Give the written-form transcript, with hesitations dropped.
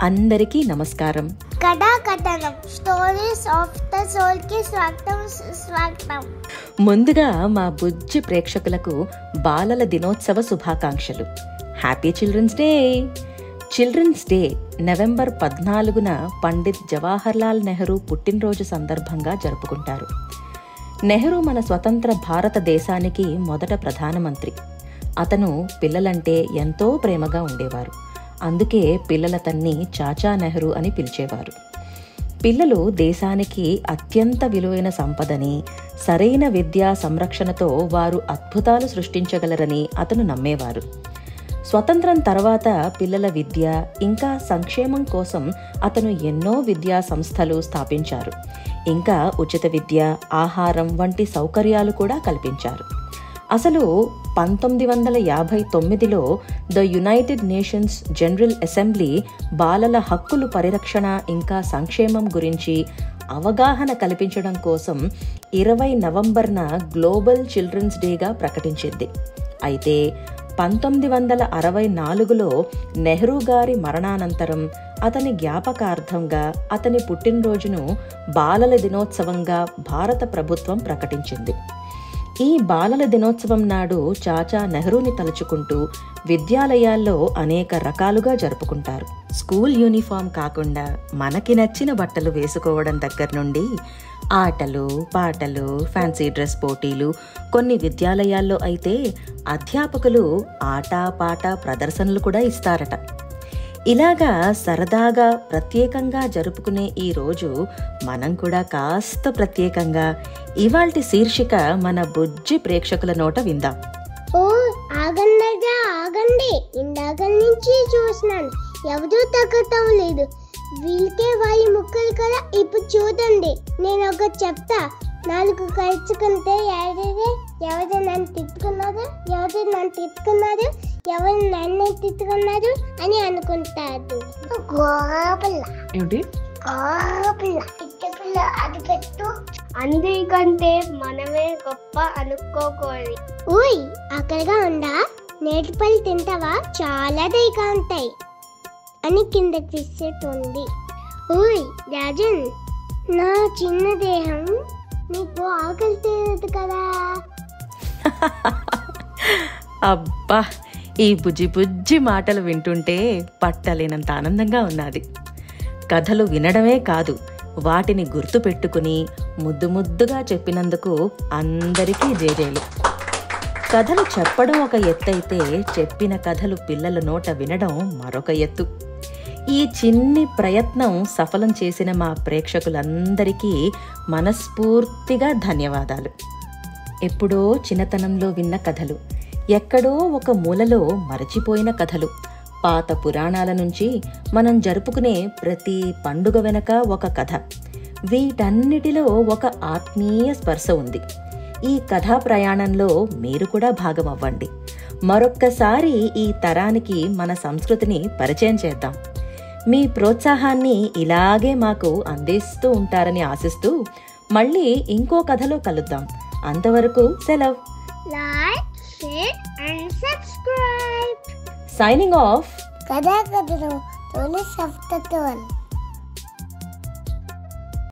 అందరికీ నమస్కారం. కథాకథనం స్టోరీస్ ఆఫ్ ద సోల్ కి స్వాగతం. ముందుగా మా బుజ్జి ప్రేక్షకులకు బాలల దినోత్సవ శుభాకాంక్షలు. Happy children's day. Children's day November 14న పండిత్ జవహర్లాల్ నెహ్రూ పుట్టినరోజు సందర్భంగా జరుపుకుంటారు. నెహ్రూ మన స్వతంత్ర భారతదేశానికి మొదట ప్రధానమంత్రి. అతను పిల్లలంటే ఎంతో ప్రేమగా ఉండేవారు. అందుకే పిల్లలతన్ని చాచా నెహ్రూ అని పిలిచేవారు. పిల్లలు దేశానికి అత్యంత విలువైన సంపదని, సరైన విద్యా సంరక్షణతో వారు అద్భుతాలు సృష్టించగలరని అతను నమ్మేవారు. స్వతంత్రం తర్వాత పిల్లల విద్య ఇంకా సంక్షేమం కోసం అతను ఎన్నో విద్యా సంస్థలు స్థాపించారు. ఇంకా ఉచిత విద్య, ఆహారం వంటి సౌకర్యాలు కూడా కల్పించారు. అసలు 1959లో the United Nations General Assembly బాలల హక్కులు పరిరక్షణ ఇంకా సంక్షేమం గురించి అవగాహన కల్పించడం కోసం 20 నవంబర్న గ్లోబల్ చిల్డ్రన్స్ డేగా ప్రకటించింది. అయితే 1964లో నెహ్రూ గారి మరణానంతరం అతని జ్ఞాపకార్థంగా అతని పుట్టినరోజును బాలల దినోత్సవంగా భారత ప్రభుత్వం ప్రకటించింది. ఈ బాలల దినోత్సవం నాడు చాచా నెహ్రూని తలుచుకుంటూ విద్యాలయాల్లో అనేక రకాలుగా జరుపుకుంటారు. స్కూల్ యూనిఫామ్ కాకుండా మనకి నచ్చిన బట్టలు వేసుకోవడం దగ్గర నుండి ఆటలు, పాటలు, ఫ్యాన్సీ డ్రెస్ పోటీలు, కొన్ని విద్యాలయాల్లో అయితే అధ్యాపకులు ఆట పాట ప్రదర్శనలు కూడా ఇస్తారట. ఇలాగా సరదాగా ప్రత్యేకంగా జరుపుకునే ఈ రోజు మనం కూడా కాస్త ప్రత్యేకంగా ఇవాల్టి శీర్షిక మన బుజ్జి ప్రేక్షకుల నోట విందాం. ఓ ఆగండి, ఇందాక నుంచి చూసినాను, ఎవరూ తగ్గటం లేదు. వీళ్ళకే వాళ్ళ ముక్కలు కదా. ఇప్పుడు చూడండి, నేను ఒకటి చెప్తా. 4 కలుచుకుంటే ఎవరు నన్ను తిట్టుకున్నారు, ఎవరు నన్ను తిట్టుకున్నారు అని అనుకుంటారు. అది పెట్టు. అందరికంటే మనమే గొప్ప అనుకోకూడదు. ఓయ్ ఆకలిగా ఉందా? నేటిపల్లి తింటావా? చాలా దయగా ఉంటాయి అని కిందకి విసిరేస్తుంది. ఓయ్ రాజన్, నా చిన్న దేహం నీకు ఆకలి తీరదు కదా. అబ్బా, ఈ బుజ్జి బుజ్జి మాటలు వింటుంటే పట్టలేనంత ఆనందంగా ఉన్నది. కథలు వినడమే కాదు, వాటిని గుర్తు పెట్టుకుని ముద్దు ముద్దుగా చెప్పినందుకు అందరికీ జేజేలు. కథలు చెప్పడం ఒక ఎత్తైతే చెప్పిన కథలు పిల్లల నోట వినడం మరొక ఎత్తు. ఈ చిన్ని ప్రయత్నం సఫలం చేసిన మా ప్రేక్షకులందరికీ మనస్ఫూర్తిగా ధన్యవాదాలు. ఎప్పుడో చిన్నతనంలో విన్న కథలు, ఎక్కడో ఒక మూలలో మరచిపోయిన కథలు, పాత పురాణాల నుంచి మనం జరుపుకునే ప్రతి పండుగ వెనక ఒక కథ, వీటన్నిటిలో ఒక ఆత్మీయ స్పర్శ ఉంది. ఈ కథా ప్రయాణంలో మీరు కూడా భాగమవ్వండి. మరొక్కసారి ఈ తరానికి మన సంస్కృతిని పరిచయం చేద్దాం. మీ ప్రోత్సాహాన్ని ఇలాగే మాకు అందిస్తూ ఉంటారని ఆశిస్తూ మళ్ళీ ఇంకో కథలో కలుద్దాం. అంతవరకు సెలవ్. Like, share and subscribe. Signing off. కథాకథనం తోలు సఫ్తతోన్.